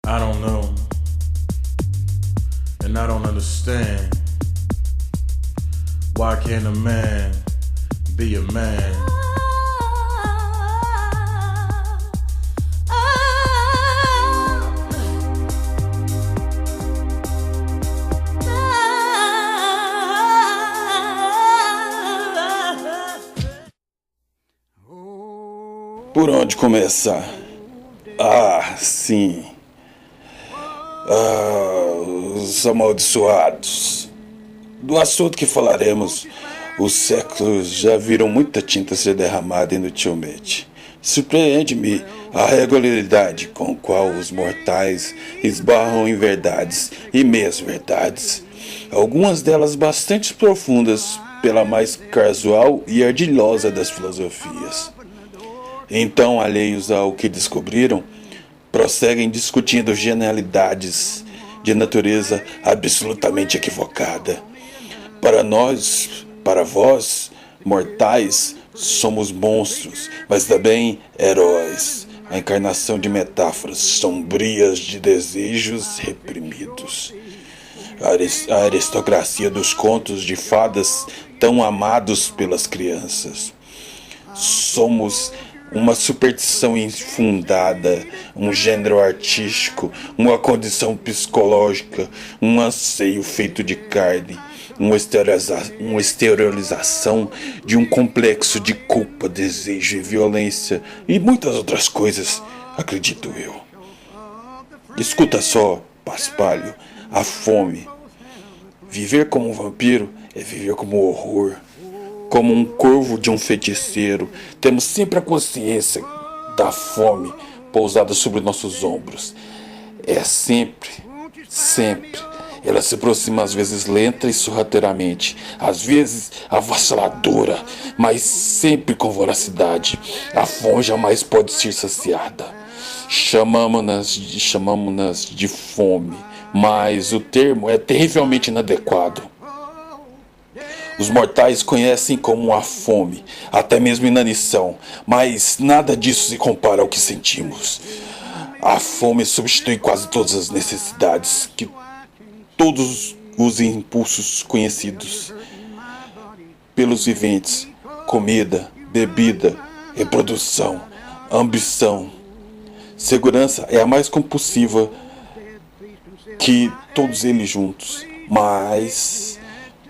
I don't know, and I don't understand. Why can't a man be a man? Por onde começar? Sim. Os amaldiçoados. Do assunto que falaremos, os séculos já viram muita tinta ser derramada inutilmente. Surpreende-me a regularidade com qual os mortais esbarram em verdades e meias-verdades, algumas delas bastante profundas pela mais casual e ardilhosa das filosofias. Então, alheios ao que descobriram, prosseguem discutindo genialidades de natureza absolutamente equivocada. Para nós, para vós, mortais, somos monstros, mas também heróis, a encarnação de metáforas sombrias de desejos reprimidos. A aristocracia dos contos de fadas tão amados pelas crianças. Somos uma superstição infundada, um gênero artístico, uma condição psicológica, um anseio feito de carne, uma exteriorização de um complexo de culpa, desejo e violência e muitas outras coisas, acredito eu. Escuta só, paspalho, a fome. Viver como um vampiro é viver como horror. Como um corvo de um feiticeiro, temos sempre a consciência da fome pousada sobre nossos ombros. É sempre. Ela se aproxima às vezes lenta e sorrateiramente, às vezes avassaladora, mas sempre com voracidade. A fome jamais pode ser saciada. Chamamos-nas de fome, mas o termo é terrivelmente inadequado. Os mortais conhecem como a fome, até mesmo inanição, mas nada disso se compara ao que sentimos. A fome substitui quase todas as necessidades, todos os impulsos conhecidos pelos viventes: comida, bebida, reprodução, ambição. Segurança é a mais compulsiva que todos eles juntos, mas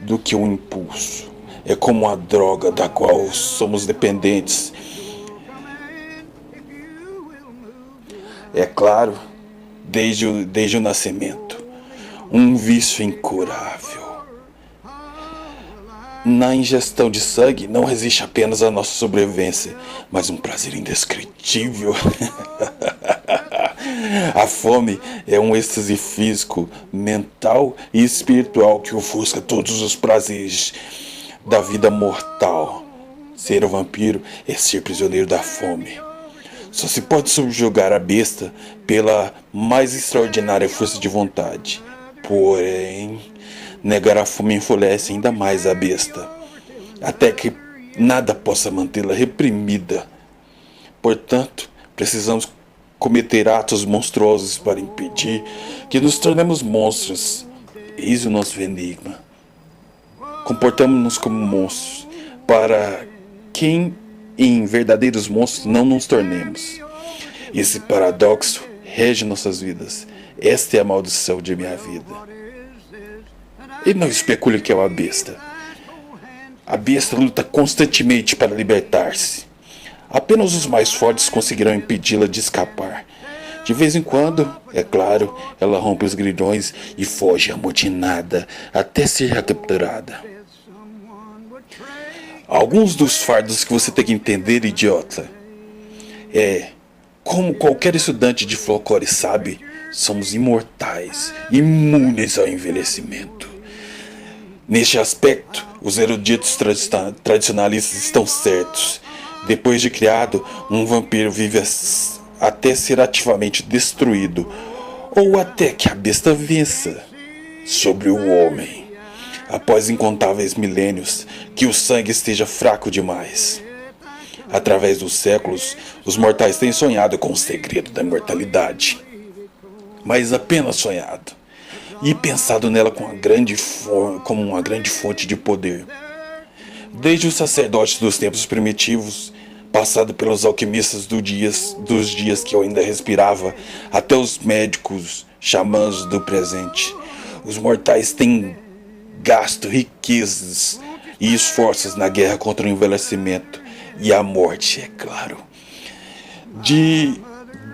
do que um impulso. É como a droga da qual somos dependentes. É claro, desde o nascimento, um vício incurável. Na ingestão de sangue não resiste apenas a nossa sobrevivência, mas um prazer indescritível. A fome é um êxtase físico, mental e espiritual que ofusca todos os prazeres da vida mortal. Ser um vampiro é ser prisioneiro da fome. Só se pode subjugar a besta pela mais extraordinária força de vontade. Porém, negar a fome enfurece ainda mais a besta, até que nada possa mantê-la reprimida. Portanto, precisamos cometer atos monstruosos para impedir que nos tornemos monstros. Eis o nosso enigma. Comportamos-nos como monstros, para que em verdadeiros monstros não nos tornemos. Esse paradoxo rege nossas vidas. Esta é a maldição de minha vida. E não especule que é uma besta. A besta luta constantemente para libertar-se. Apenas os mais fortes conseguirão impedi-la de escapar. De vez em quando, é claro, ela rompe os grilhões e foge amotinada até ser recapturada. Alguns dos fardos que você tem que entender, idiota, como qualquer estudante de folclore sabe, somos imortais, imunes ao envelhecimento. Neste aspecto, os eruditos tradicionalistas estão certos. Depois de criado, um vampiro vive até ser ativamente destruído, ou até que a besta vença sobre o homem, após incontáveis milênios que o sangue esteja fraco demais. Através dos séculos, os mortais têm sonhado com o segredo da imortalidade. mas apenas sonhado, e pensado nela como uma grande fonte de poder. Desde os sacerdotes dos tempos primitivos, passado pelos alquimistas dos dias que eu ainda respirava, até os médicos xamãs do presente, os mortais têm gasto riquezas e esforços na guerra contra o envelhecimento e a morte, é claro,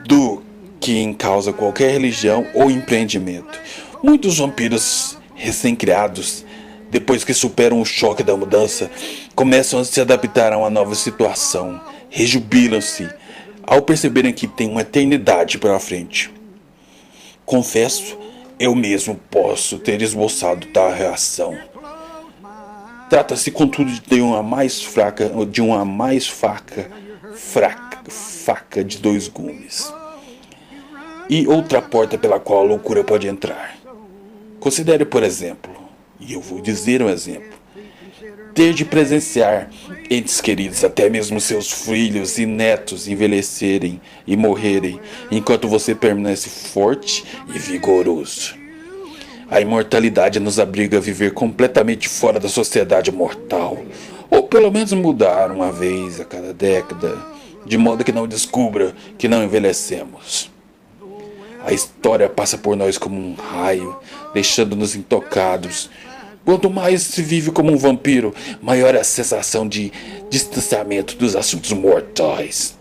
do que em causa qualquer religião ou empreendimento. Muitos vampiros recém-criados, depois que superam o choque da mudança, começam a se adaptar a uma nova situação, rejubilam-se ao perceberem que tem uma eternidade pela frente. Confesso, eu mesmo posso ter esboçado tal reação. Trata-se, contudo, de uma faca de dois gumes. E outra porta pela qual a loucura pode entrar. Considere, por exemplo, e eu vou dizer um exemplo, ter de presenciar entes queridos, até mesmo seus filhos e netos envelhecerem e morrerem, enquanto você permanece forte e vigoroso. A imortalidade nos obriga a viver completamente fora da sociedade mortal, ou pelo menos mudar uma vez a cada década, de modo que não descubra que não envelhecemos. A história passa por nós como um raio, deixando-nos intocados. Quanto mais se vive como um vampiro, maior é a sensação de distanciamento dos assuntos mortais.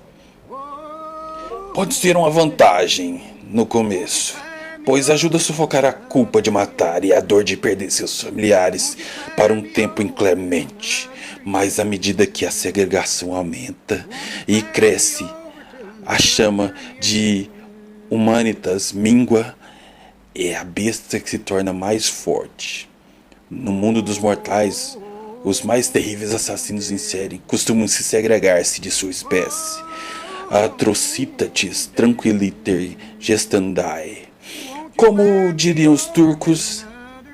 Pode ser uma vantagem no começo, pois ajuda a sufocar a culpa de matar e a dor de perder seus familiares para um tempo inclemente. Mas à medida que a segregação aumenta e cresce, a chama de humanitas mingua, é a besta que se torna mais forte. No mundo dos mortais, os mais terríveis assassinos em série costumam se segregar-se de sua espécie. Atrocitatis tranquiliter gestandae. Como diriam os turcos,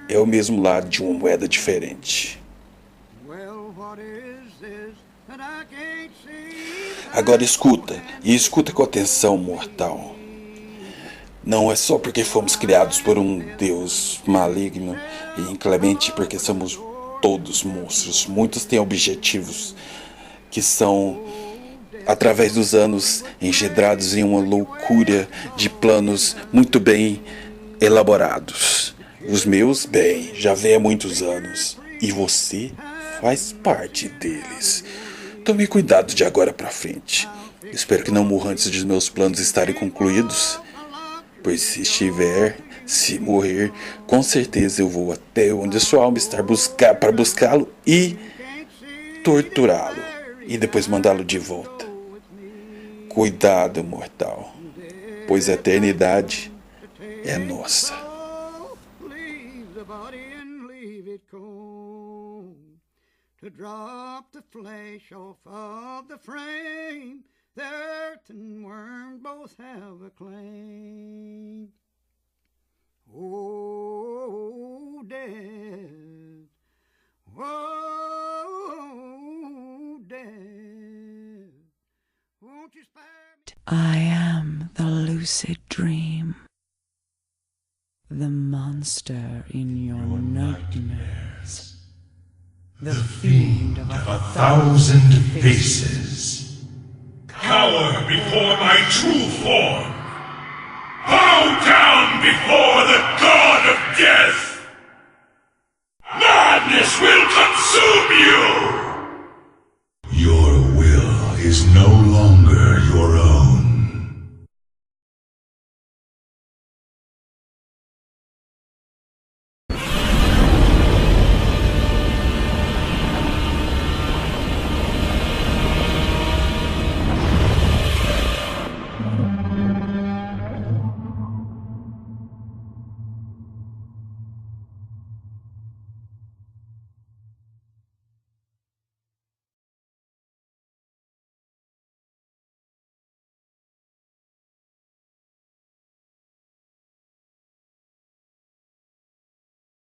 é o mesmo lado de uma moeda diferente. Agora escuta, e escuta com atenção, mortal. Não é só porque fomos criados por um Deus maligno e inclemente, porque somos todos monstros. Muitos têm objetivos que são, através dos anos, engendrados em uma loucura de planos muito bem elaborados. Os meus, bem, já vem há muitos anos. E você faz parte deles. Tome cuidado de agora pra frente. Espero que não morra antes de meus planos estarem concluídos. Pois se morrer, com certeza eu vou até onde a sua alma está para buscá-lo e torturá-lo. E depois mandá-lo de volta. Cuidado, mortal, pois a eternidade é nossa. To drop the flesh off of the frame, the earth and worm both have a claim. Oh, death, oh, death, won't you spare me? I am the lucid dream, the monster in your nightmares. The fiend of 1,000 faces. Cower before my true form. Bow down!